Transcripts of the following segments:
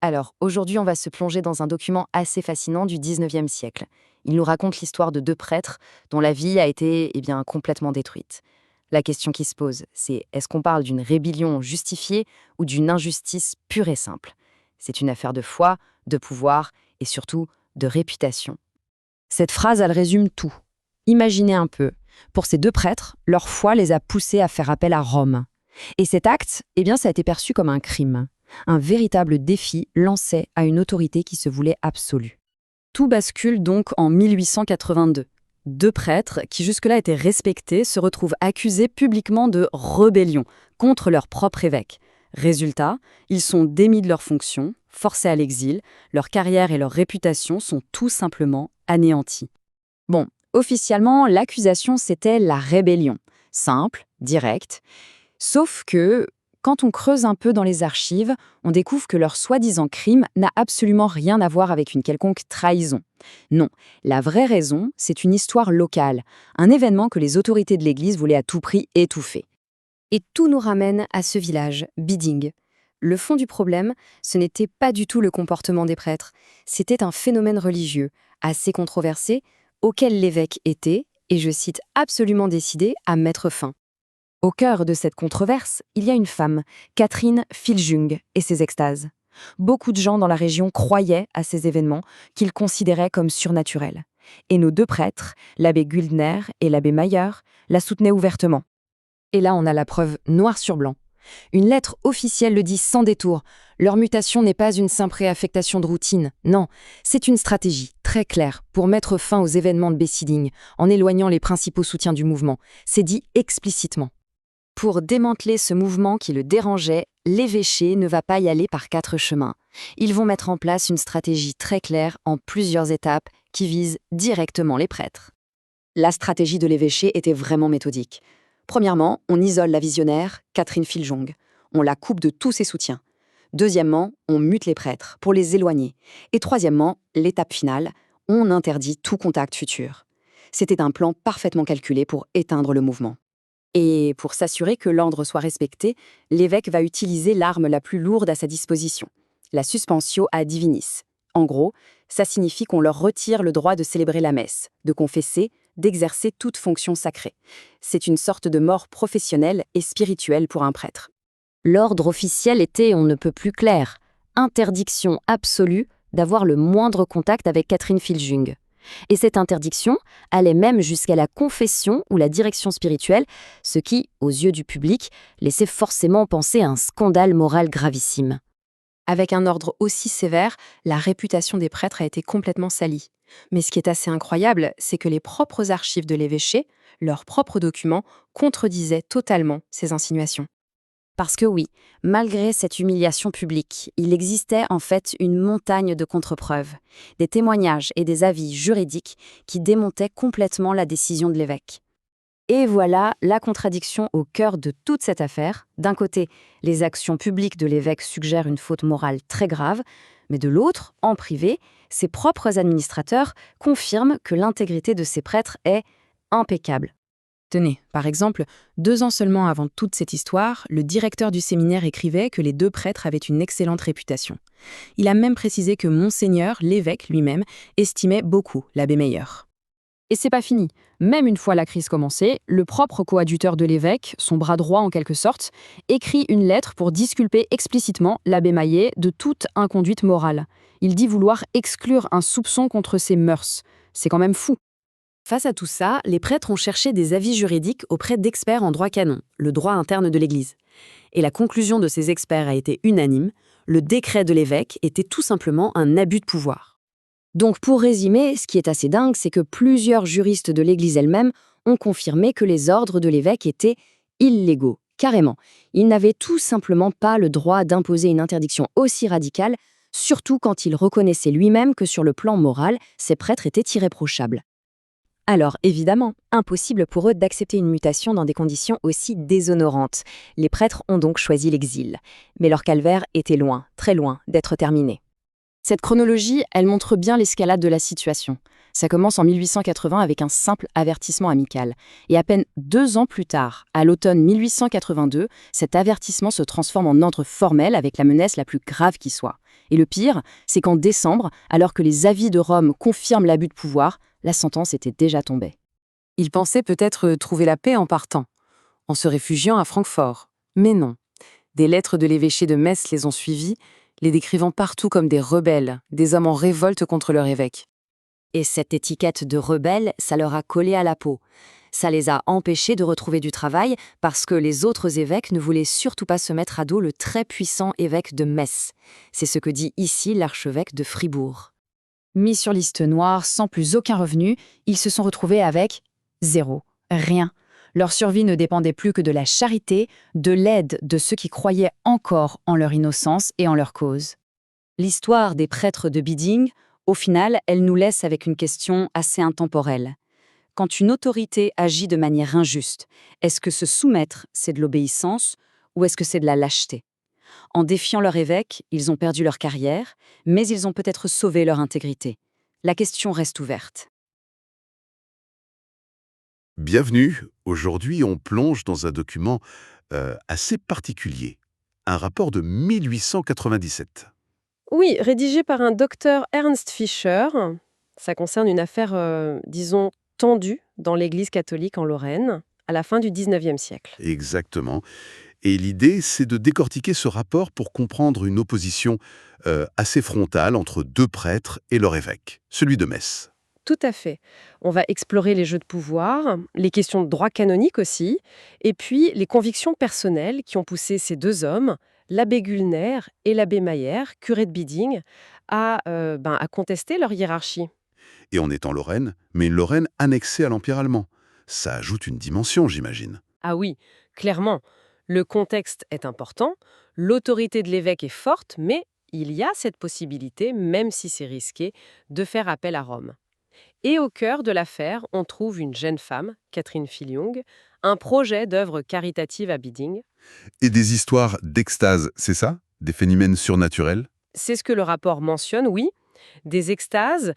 Alors, aujourd'hui, on va se plonger dans un document assez fascinant du 19e siècle. Il nous raconte l'histoire de deux prêtres dont la vie a été complètement détruite. La question qui se pose, c'est est-ce qu'on parle d'une rébellion justifiée ou d'une injustice pure et simple? C'est une affaire de foi, de pouvoir et surtout de réputation. Cette phrase, elle résume tout. Imaginez un peu. Pour ces deux prêtres, leur foi les a poussés à faire appel à Rome. Et cet acte, ça a été perçu comme un crime. Un véritable défi lancé à une autorité qui se voulait absolue. Tout bascule donc en 1882. Deux prêtres, qui jusque-là étaient respectés, se retrouvent accusés publiquement de rébellion contre leur propre évêque. Résultat, ils sont démis de leurs fonctions, forcés à l'exil, leur carrière et leur réputation sont tout simplement anéanties. Bon, officiellement, l'accusation c'était la rébellion. Simple, directe. Sauf que, quand on creuse un peu dans les archives, on découvre que leur soi-disant crime n'a absolument rien à voir avec une quelconque trahison. Non, la vraie raison, c'est une histoire locale, un événement que les autorités de l'Église voulaient à tout prix étouffer. Et tout nous ramène à ce village, Biding. Le fond du problème, ce n'était pas du tout le comportement des prêtres, c'était un phénomène religieux, assez controversé, auquel l'évêque était, et je cite, absolument décidé à mettre fin. Au cœur de cette controverse, il y a une femme, Catherine Filljung, et ses extases. Beaucoup de gens dans la région croyaient à ces événements qu'ils considéraient comme surnaturels. Et nos deux prêtres, l'abbé Guildner et l'abbé Mayer, la soutenaient ouvertement. Et là, on a la preuve noir sur blanc. Une lettre officielle le dit sans détour. Leur mutation n'est pas une simple réaffectation de routine. Non, c'est une stratégie très claire pour mettre fin aux événements de Bessiding, en éloignant les principaux soutiens du mouvement. C'est dit explicitement. Pour démanteler ce mouvement qui le dérangeait, l'évêché ne va pas y aller par 4 chemins. Ils vont mettre en place une stratégie très claire en plusieurs étapes qui visent directement les prêtres. La stratégie de l'évêché était vraiment méthodique. Premièrement, on isole la visionnaire, Catherine Filljung. On la coupe de tous ses soutiens. Deuxièmement, on mute les prêtres pour les éloigner. Et troisièmement, l'étape finale, on interdit tout contact futur. C'était un plan parfaitement calculé pour éteindre le mouvement. Et pour s'assurer que l'ordre soit respecté, l'évêque va utiliser l'arme la plus lourde à sa disposition, la suspensio ad divinis. En gros, ça signifie qu'on leur retire le droit de célébrer la messe, de confesser, d'exercer toute fonction sacrée. C'est une sorte de mort professionnelle et spirituelle pour un prêtre. L'ordre officiel était on ne peut plus clair. Interdiction absolue d'avoir le moindre contact avec Catherine Filljung. Et cette interdiction allait même jusqu'à la confession ou la direction spirituelle, ce qui, aux yeux du public, laissait forcément penser à un scandale moral gravissime. Avec un ordre aussi sévère, la réputation des prêtres a été complètement salie. Mais ce qui est assez incroyable, c'est que les propres archives de l'évêché, leurs propres documents, contredisaient totalement ces insinuations. Parce que oui, malgré cette humiliation publique, il existait en fait une montagne de contre-preuves, des témoignages et des avis juridiques qui démontaient complètement la décision de l'évêque. Et voilà la contradiction au cœur de toute cette affaire. D'un côté, les actions publiques de l'évêque suggèrent une faute morale très grave, mais de l'autre, en privé, ses propres administrateurs confirment que l'intégrité de ces prêtres est impeccable. Tenez, par exemple, 2 ans seulement avant toute cette histoire, le directeur du séminaire écrivait que les deux prêtres avaient une excellente réputation. Il a même précisé que Monseigneur, l'évêque lui-même, estimait beaucoup l'abbé Mayer. Et c'est pas fini. Même une fois la crise commencée, le propre coadjuteur de l'évêque, son bras droit en quelque sorte, écrit une lettre pour disculper explicitement l'abbé Mayer de toute inconduite morale. Il dit vouloir exclure un soupçon contre ses mœurs. C'est quand même fou. Face à tout ça, les prêtres ont cherché des avis juridiques auprès d'experts en droit canon, le droit interne de l'Église. Et la conclusion de ces experts a été unanime, le décret de l'évêque était tout simplement un abus de pouvoir. Donc pour résumer, ce qui est assez dingue, c'est que plusieurs juristes de l'Église elle-même ont confirmé que les ordres de l'évêque étaient illégaux, carrément. Il n'avait tout simplement pas le droit d'imposer une interdiction aussi radicale, surtout quand il reconnaissait lui-même que sur le plan moral, ces prêtres étaient irréprochables. Alors, évidemment, impossible pour eux d'accepter une mutation dans des conditions aussi déshonorantes. Les prêtres ont donc choisi l'exil. Mais leur calvaire était loin, très loin, d'être terminé. Cette chronologie, elle montre bien l'escalade de la situation. Ça commence en 1880 avec un simple avertissement amical. Et à peine 2 ans plus tard, à l'automne 1882, cet avertissement se transforme en ordre formel avec la menace la plus grave qui soit. Et le pire, c'est qu'en décembre, alors que les avis de Rome confirment l'abus de pouvoir, la sentence était déjà tombée. Ils pensaient peut-être trouver la paix en partant, en se réfugiant à Francfort. Mais non. Des lettres de l'évêché de Metz les ont suivis, les décrivant partout comme des rebelles, des hommes en révolte contre leur évêque. Et cette étiquette de rebelle, ça leur a collé à la peau. Ça les a empêchés de retrouver du travail parce que les autres évêques ne voulaient surtout pas se mettre à dos le très puissant évêque de Metz. C'est ce que dit ici l'archevêque de Fribourg. Mis sur liste noire, sans plus aucun revenu, ils se sont retrouvés avec zéro, rien. Leur survie ne dépendait plus que de la charité, de l'aide de ceux qui croyaient encore en leur innocence et en leur cause. L'histoire des prêtres de Biding, au final, elle nous laisse avec une question assez intemporelle. Quand une autorité agit de manière injuste, est-ce que se soumettre, c'est de l'obéissance ou est-ce que c'est de la lâcheté ? En défiant leur évêque, ils ont perdu leur carrière, mais ils ont peut-être sauvé leur intégrité. La question reste ouverte. Bienvenue. Aujourd'hui, on plonge dans un document assez particulier. Un rapport de 1897. Oui, rédigé par un docteur Ernst Fischer. Ça concerne une affaire, disons, tendue dans l'Église catholique en Lorraine, à la fin du XIXe siècle. Exactement. Et l'idée, c'est de décortiquer ce rapport pour comprendre une opposition assez frontale entre deux prêtres et leur évêque, celui de Metz. Tout à fait. On va explorer les jeux de pouvoir, les questions de droit canonique aussi, et puis les convictions personnelles qui ont poussé ces deux hommes, l'abbé Gulner et l'abbé Mayer, curé de Biding, à contester leur hiérarchie. Et on est en Lorraine, mais une Lorraine annexée à l'Empire allemand. Ça ajoute une dimension, j'imagine. Ah oui, clairement, le contexte est important, l'autorité de l'évêque est forte, mais il y a cette possibilité, même si c'est risqué, de faire appel à Rome. Et au cœur de l'affaire, on trouve une jeune femme, Catherine Filiung, un projet d'œuvre caritative à Biding. Et des histoires d'extase, c'est ça? Des phénomènes surnaturels? C'est ce que le rapport mentionne, oui. Des extases,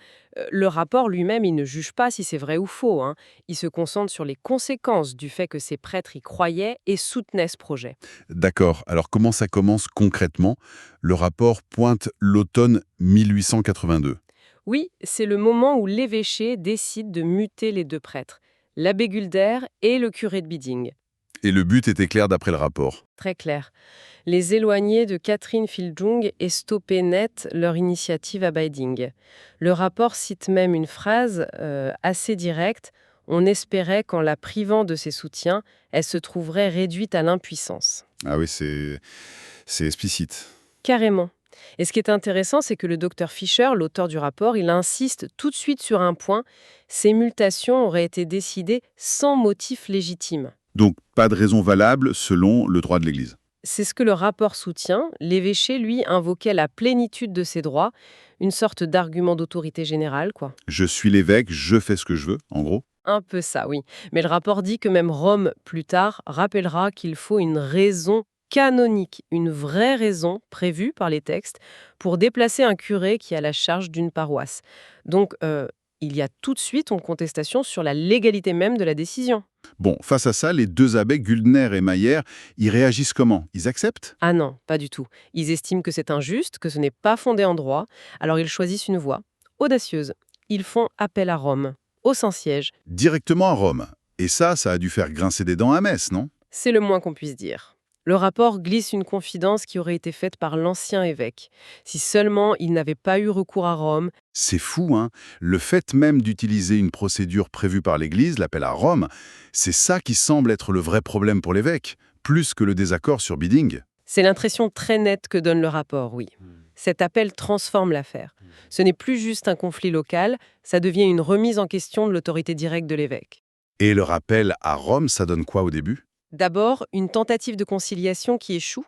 le rapport lui-même, il ne juge pas si c'est vrai ou faux, hein. Il se concentre sur les conséquences du fait que ces prêtres y croyaient et soutenaient ce projet. D'accord. Alors comment ça commence concrètement? Le rapport pointe l'automne 1882. Oui, c'est le moment où l'évêché décide de muter les deux prêtres, l'abbé Gulder et le curé de Biding. Et le but était clair d'après le rapport. Très clair. Les éloigner de Catherine Filiung et stopper net leur initiative à Biding. Le rapport cite même une phrase assez directe. On espérait qu'en la privant de ses soutiens, elle se trouverait réduite à l'impuissance. Ah oui, c'est explicite. Carrément. Et ce qui est intéressant, c'est que le docteur Fischer, l'auteur du rapport, il insiste tout de suite sur un point. Ces mutations auraient été décidées sans motif légitime. Donc pas de raison valable selon le droit de l'Église. C'est ce que le rapport soutient. L'évêché, lui, invoquait la plénitude de ses droits, une sorte d'argument d'autorité générale, quoi. Je suis l'évêque, je fais ce que je veux, en gros. Un peu ça, oui. Mais le rapport dit que même Rome, plus tard, rappellera qu'il faut une raison canonique, une vraie raison prévue par les textes pour déplacer un curé qui a la charge d'une paroisse. Donc, il y a tout de suite une contestation sur la légalité même de la décision. Bon, face à ça, les deux abbés, Guldener et Mayer, ils réagissent comment? Ils acceptent? Ah non, pas du tout. Ils estiment que c'est injuste, que ce n'est pas fondé en droit, alors ils choisissent une voie audacieuse. Ils font appel à Rome, au Saint-Siège. Directement à Rome. Et ça a dû faire grincer des dents à Metz, non? C'est le moins qu'on puisse dire. Le rapport glisse une confidence qui aurait été faite par l'ancien évêque. Si seulement il n'avait pas eu recours à Rome. C'est fou, hein? Le fait même d'utiliser une procédure prévue par l'Église, l'appel à Rome, c'est ça qui semble être le vrai problème pour l'évêque, plus que le désaccord sur Biding. C'est l'impression très nette que donne le rapport, oui. Cet appel transforme l'affaire. Ce n'est plus juste un conflit local, ça devient une remise en question de l'autorité directe de l'évêque. Et le rappel à Rome, ça donne quoi au début? D'abord, une tentative de conciliation qui échoue.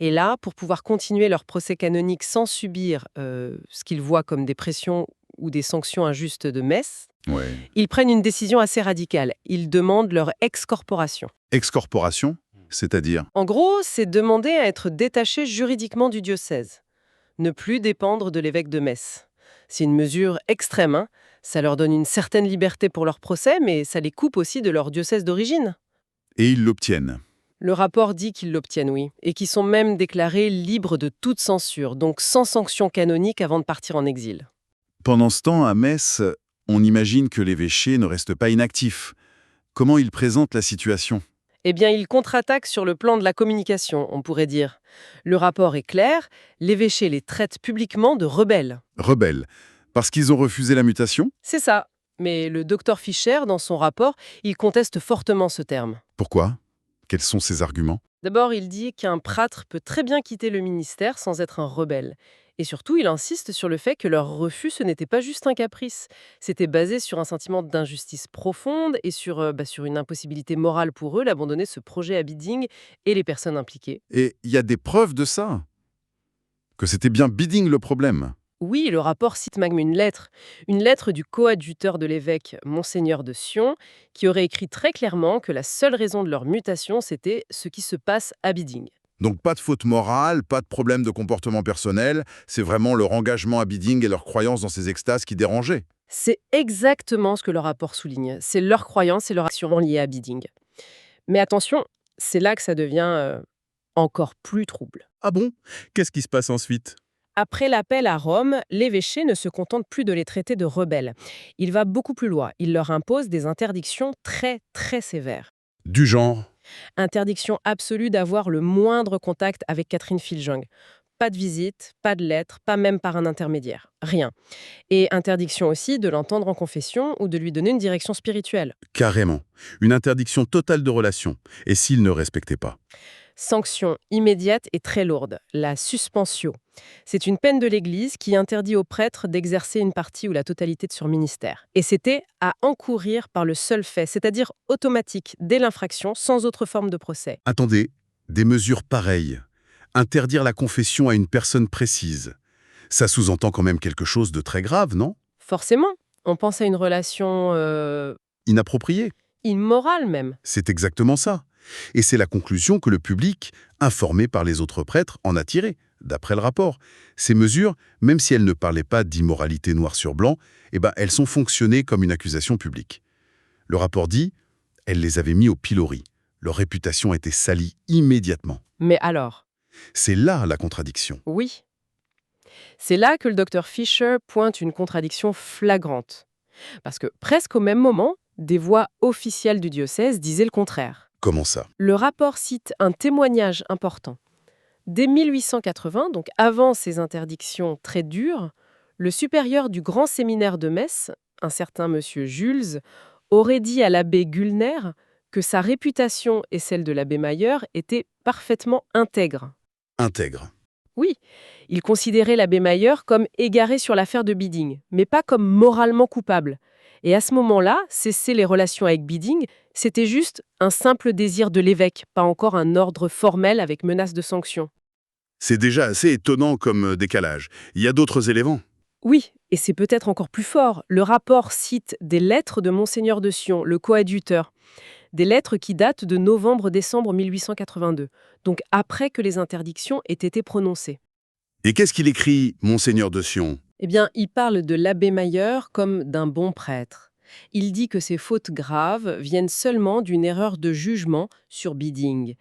Et là, pour pouvoir continuer leur procès canonique sans subir ce qu'ils voient comme des pressions ou des sanctions injustes de Metz, Ouais. ils prennent une décision assez radicale. Ils demandent leur excorporation. Excorporation, c'est-à-dire? En gros, c'est demander à être détaché juridiquement du diocèse. Ne plus dépendre de l'évêque de Metz. C'est une mesure extrême, hein. Ça leur donne une certaine liberté pour leur procès, mais ça les coupe aussi de leur diocèse d'origine. Et ils l'obtiennent. Le rapport dit qu'ils l'obtiennent, oui, et qu'ils sont même déclarés libres de toute censure, donc sans sanction canonique avant de partir en exil. Pendant ce temps, à Metz, on imagine que l'évêché ne reste pas inactif. Comment il présente la situation? Eh bien, ils contre-attaquent sur le plan de la communication, on pourrait dire. Le rapport est clair, l'évêché les traite publiquement de rebelles. Rebelles. Parce qu'ils ont refusé la mutation? C'est ça. Mais le docteur Fischer, dans son rapport, il conteste fortement ce terme. Pourquoi? Quels sont ses arguments? D'abord, il dit qu'un prêtre peut très bien quitter le ministère sans être un rebelle. Et surtout, il insiste sur le fait que leur refus, ce n'était pas juste un caprice. C'était basé sur un sentiment d'injustice profonde et sur une impossibilité morale pour eux d'abandonner ce projet à Bidding et les personnes impliquées. Et il y a des preuves de ça? Que c'était bien Bidding le problème? Oui, le rapport cite même une lettre du coadjuteur de l'évêque, Monseigneur de Sion, qui aurait écrit très clairement que la seule raison de leur mutation, c'était ce qui se passe à Bidding. Donc pas de faute morale, pas de problème de comportement personnel, c'est vraiment leur engagement à Bidding et leur croyance dans ces extases qui dérangeaient. C'est exactement ce que le rapport souligne. C'est leur croyance et leur action liées à Bidding. Mais attention, c'est là que ça devient encore plus trouble. Ah bon? Qu'est-ce qui se passe ensuite? Après l'appel à Rome, l'évêché ne se contente plus de les traiter de rebelles. Il va beaucoup plus loin. Il leur impose des interdictions très, très sévères. Du genre? Interdiction absolue d'avoir le moindre contact avec Catherine Filljong. Pas de visite, pas de lettre, pas même par un intermédiaire. Rien. Et interdiction aussi de l'entendre en confession ou de lui donner une direction spirituelle. Carrément. Une interdiction totale de relation. Et s'ils ne respectaient pas? Sanction immédiate et très lourde, la suspensio. C'est une peine de l'Église qui interdit aux prêtres d'exercer une partie ou la totalité de son ministère. Et c'était à encourir par le seul fait, c'est-à-dire automatique, dès l'infraction, sans autre forme de procès. Attendez, des mesures pareilles. Interdire la confession à une personne précise. Ça sous-entend quand même quelque chose de très grave, non? Forcément, on pense à une relation Inapproprié. immorale même. C'est exactement ça. Et c'est la conclusion que le public, informé par les autres prêtres, en a tirée, d'après le rapport. Ces mesures, même si elles ne parlaient pas d'immoralité noir sur blanc, elles sont fonctionnées comme une accusation publique. Le rapport dit, elles les avaient mis au pilori. Leur réputation était salie immédiatement. Mais alors? C'est là la contradiction. Oui. C'est là que le docteur Fischer pointe une contradiction flagrante. Parce que presque au même moment, des voix officielles du diocèse disaient le contraire. Comment ça? Le rapport cite un témoignage important. Dès 1880, donc avant ces interdictions très dures, le supérieur du grand séminaire de Metz, un certain monsieur Jules, aurait dit à l'abbé Gulner que sa réputation et celle de l'abbé Mayer étaient parfaitement intègres. Intègre. Oui, il considérait l'abbé Mayer comme égaré sur l'affaire de Bidding, mais pas comme moralement coupable. Et à ce moment-là, cesser les relations avec Bidding, c'était juste un simple désir de l'évêque, pas encore un ordre formel avec menace de sanction. C'est déjà assez étonnant comme décalage. Il y a d'autres éléments. Oui, et c'est peut-être encore plus fort. Le rapport cite des lettres de Monseigneur de Sion, le coadjuteur. Des lettres qui datent de novembre-décembre 1882, donc après que les interdictions aient été prononcées. Et qu'est-ce qu'il écrit, Monseigneur de Sion? Eh bien, il parle de l'abbé Mayer comme d'un bon prêtre. Il dit que ces fautes graves viennent seulement d'une erreur de jugement sur Bidding.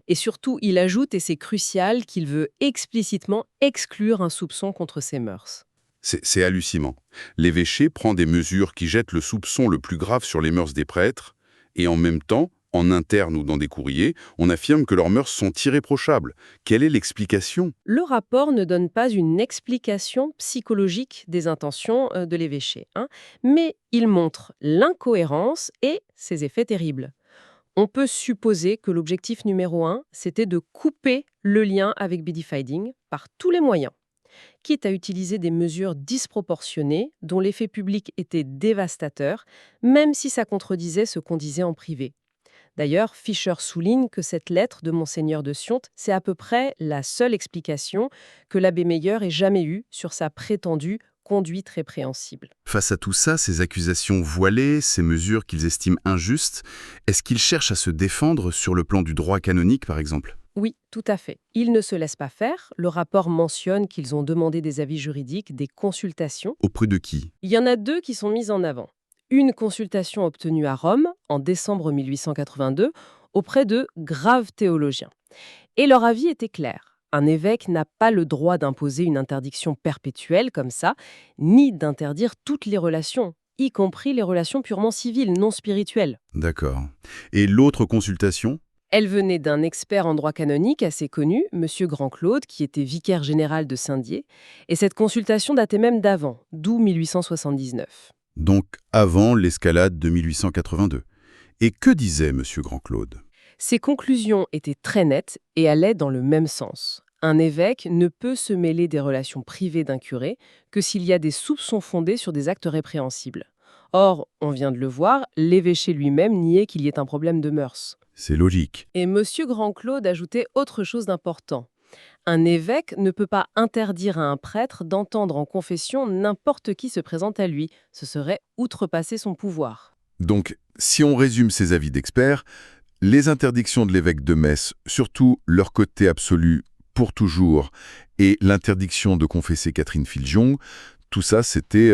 Et surtout, il ajoute, et c'est crucial, qu'il veut explicitement exclure un soupçon contre ses mœurs. C'est hallucinant. L'évêché prend des mesures qui jettent le soupçon le plus grave sur les mœurs des prêtres, et en même temps, en interne ou dans des courriers, on affirme que leurs mœurs sont irréprochables. Quelle est l'explication? Le rapport ne donne pas une explication psychologique des intentions de l'évêché, mais il montre l'incohérence et ses effets terribles. On peut supposer que l'objectif numéro 1, c'était de couper le lien avec Biddy Fiding par tous les moyens, quitte à utiliser des mesures disproportionnées dont l'effet public était dévastateur, même si ça contredisait ce qu'on disait en privé. D'ailleurs, Fischer souligne que cette lettre de Monseigneur de Sion, c'est à peu près la seule explication que l'abbé Mayer ait jamais eue sur sa prétendue conduite répréhensible. Face à tout ça, ces accusations voilées, ces mesures qu'ils estiment injustes, est-ce qu'ils cherchent à se défendre sur le plan du droit canonique, par exemple? Oui, tout à fait. Ils ne se laissent pas faire. Le rapport mentionne qu'ils ont demandé des avis juridiques, des consultations. Auprès de qui? Il y en a 2 qui sont mises en avant. Une consultation obtenue à Rome, en décembre 1882, auprès de graves théologiens. Et leur avis était clair. Un évêque n'a pas le droit d'imposer une interdiction perpétuelle comme ça, ni d'interdire toutes les relations, y compris les relations purement civiles, non spirituelles. D'accord. Et l'autre consultation? Elle venait d'un expert en droit canonique assez connu, M. Grand-Claude, qui était vicaire général de Saint-Dié, et cette consultation datait même d'avant, d'où 1879. Donc avant l'escalade de 1882. Et que disait M. Grand-Claude? Ses conclusions étaient très nettes et allaient dans le même sens. Un évêque ne peut se mêler des relations privées d'un curé que s'il y a des soupçons fondés sur des actes répréhensibles. Or, on vient de le voir, l'évêché lui-même niait qu'il y ait un problème de mœurs. C'est logique. Et M. Grand-Claude ajoutait autre chose d'important. Un évêque ne peut pas interdire à un prêtre d'entendre en confession n'importe qui se présente à lui. Ce serait outrepasser son pouvoir. Donc, si on résume ces avis d'experts, les interdictions de l'évêque de Metz, surtout leur côté absolu pour toujours, et l'interdiction de confesser Catherine Filjon, tout ça, c'était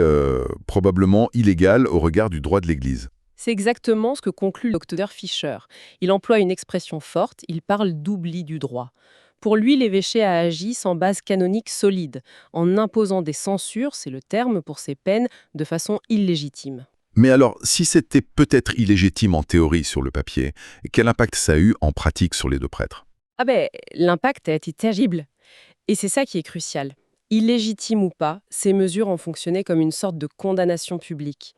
probablement illégal au regard du droit de l'Église. C'est exactement ce que conclut le docteur Fischer. Il emploie une expression forte, il parle d'oubli du droit. Pour lui, l'évêché a agi sans base canonique solide, en imposant des censures, c'est le terme pour ces peines, de façon illégitime. Mais alors, si c'était peut-être illégitime en théorie sur le papier, quel impact ça a eu en pratique sur les deux prêtres? L'impact a été terrible. Et c'est ça qui est crucial. Illégitime ou pas, ces mesures ont fonctionné comme une sorte de condamnation publique.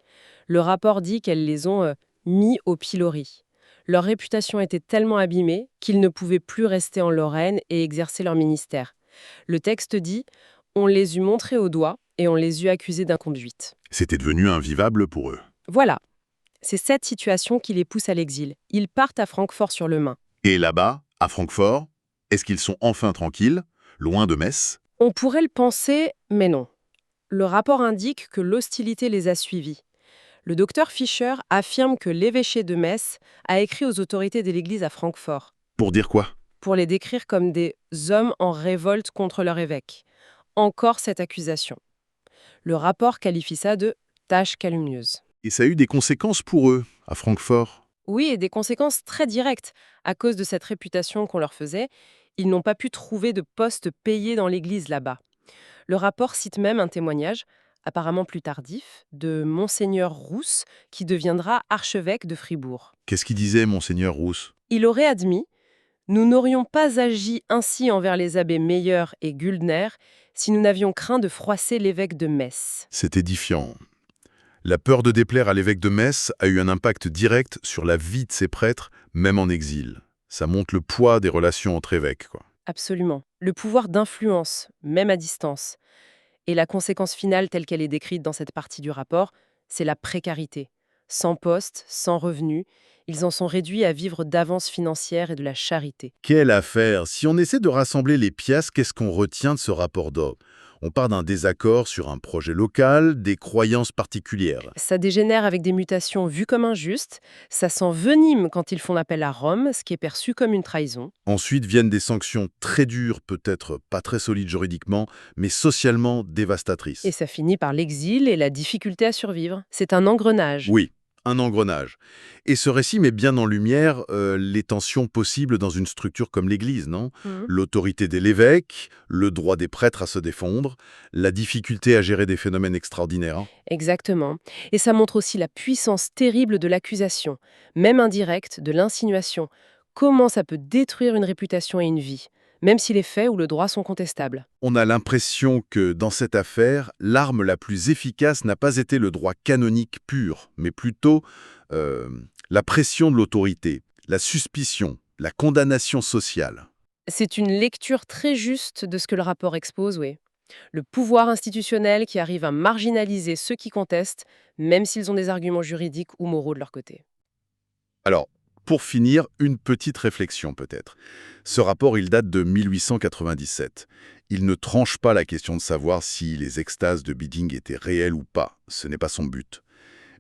Le rapport dit qu'elles les ont mis au pilori. Leur réputation était tellement abîmée qu'ils ne pouvaient plus rester en Lorraine et exercer leur ministère. Le texte dit « on les eut montrés au doigt et on les eut accusés d'inconduite ». C'était devenu invivable pour eux. Voilà. C'est cette situation qui les pousse à l'exil. Ils partent à Francfort-sur-le-Main. Et là-bas, à Francfort, est-ce qu'ils sont enfin tranquilles, loin de Metz? On pourrait le penser, mais non. Le rapport indique que l'hostilité les a suivis. Le docteur Fischer affirme que l'évêché de Metz a écrit aux autorités de l'Église à Francfort Pour dire quoi? pour les décrire comme des hommes en révolte contre leur évêque. Encore cette accusation. Le rapport qualifie ça de tâche calomnieuse. Et ça a eu des conséquences pour eux, à Francfort? Oui, et des conséquences très directes. À cause de cette réputation qu'on leur faisait, ils n'ont pas pu trouver de poste payé dans l'Église là-bas. Le rapport cite même un témoignage, apparemment plus tardif, de Monseigneur Rousse, qui deviendra archevêque de Fribourg. Qu'est-ce qu'il disait, Monseigneur Rousse? Il aurait admis « Nous n'aurions pas agi ainsi envers les abbés Meyer et Güldner si nous n'avions craint de froisser l'évêque de Metz. » C'est édifiant. La peur de déplaire à l'évêque de Metz a eu un impact direct sur la vie de ces prêtres, même en exil. Ça montre le poids des relations entre évêques, quoi. Absolument. Le pouvoir d'influence, même à distance. Et la conséquence finale telle qu'elle est décrite dans cette partie du rapport, c'est la précarité. Sans poste, sans revenu, ils en sont réduits à vivre d'avances financières et de la charité. Quelle affaire! Si on essaie de rassembler les pièces, qu'est-ce qu'on retient de ce rapport d'ordre? On part d'un désaccord sur un projet local, des croyances particulières. Ça dégénère avec des mutations vues comme injustes, ça s'envenime quand ils font appel à Rome, ce qui est perçu comme une trahison. Ensuite viennent des sanctions très dures, peut-être pas très solides juridiquement, mais socialement dévastatrices. Et ça finit par l'exil et la difficulté à survivre. C'est un engrenage. Oui, un engrenage. Et ce récit met bien en lumière les tensions possibles dans une structure comme l'Église, non? Mhm. L'autorité de l'évêque, le droit des prêtres à se défendre, la difficulté à gérer des phénomènes extraordinaires. Hein. Exactement. Et ça montre aussi la puissance terrible de l'accusation, même indirecte, de l'insinuation. Comment ça peut détruire une réputation et une vie, même si les faits ou le droit sont contestables. On a l'impression que, dans cette affaire, l'arme la plus efficace n'a pas été le droit canonique pur, mais plutôt la pression de l'autorité, la suspicion, la condamnation sociale. C'est une lecture très juste de ce que le rapport expose, oui. Le pouvoir institutionnel qui arrive à marginaliser ceux qui contestent, même s'ils ont des arguments juridiques ou moraux de leur côté. Alors, pour finir, une petite réflexion peut-être. Ce rapport, il date de 1897. Il ne tranche pas la question de savoir si les extases de Biding étaient réelles ou pas. Ce n'est pas son but.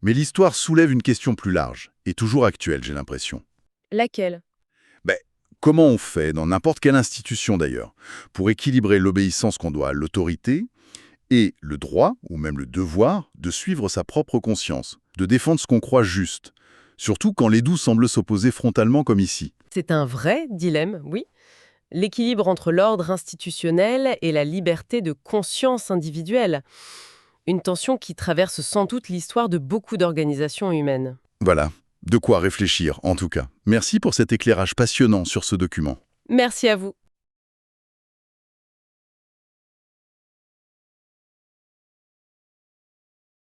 Mais l'histoire soulève une question plus large, et toujours actuelle, j'ai l'impression. Laquelle? Comment on fait, dans n'importe quelle institution d'ailleurs, pour équilibrer l'obéissance qu'on doit à l'autorité et le droit, ou même le devoir, de suivre sa propre conscience, de défendre ce qu'on croit juste, surtout quand les deux semblent s'opposer frontalement comme ici. C'est un vrai dilemme, oui. L'équilibre entre l'ordre institutionnel et la liberté de conscience individuelle. Une tension qui traverse sans doute l'histoire de beaucoup d'organisations humaines. Voilà, de quoi réfléchir en tout cas. Merci pour cet éclairage passionnant sur ce document. Merci à vous.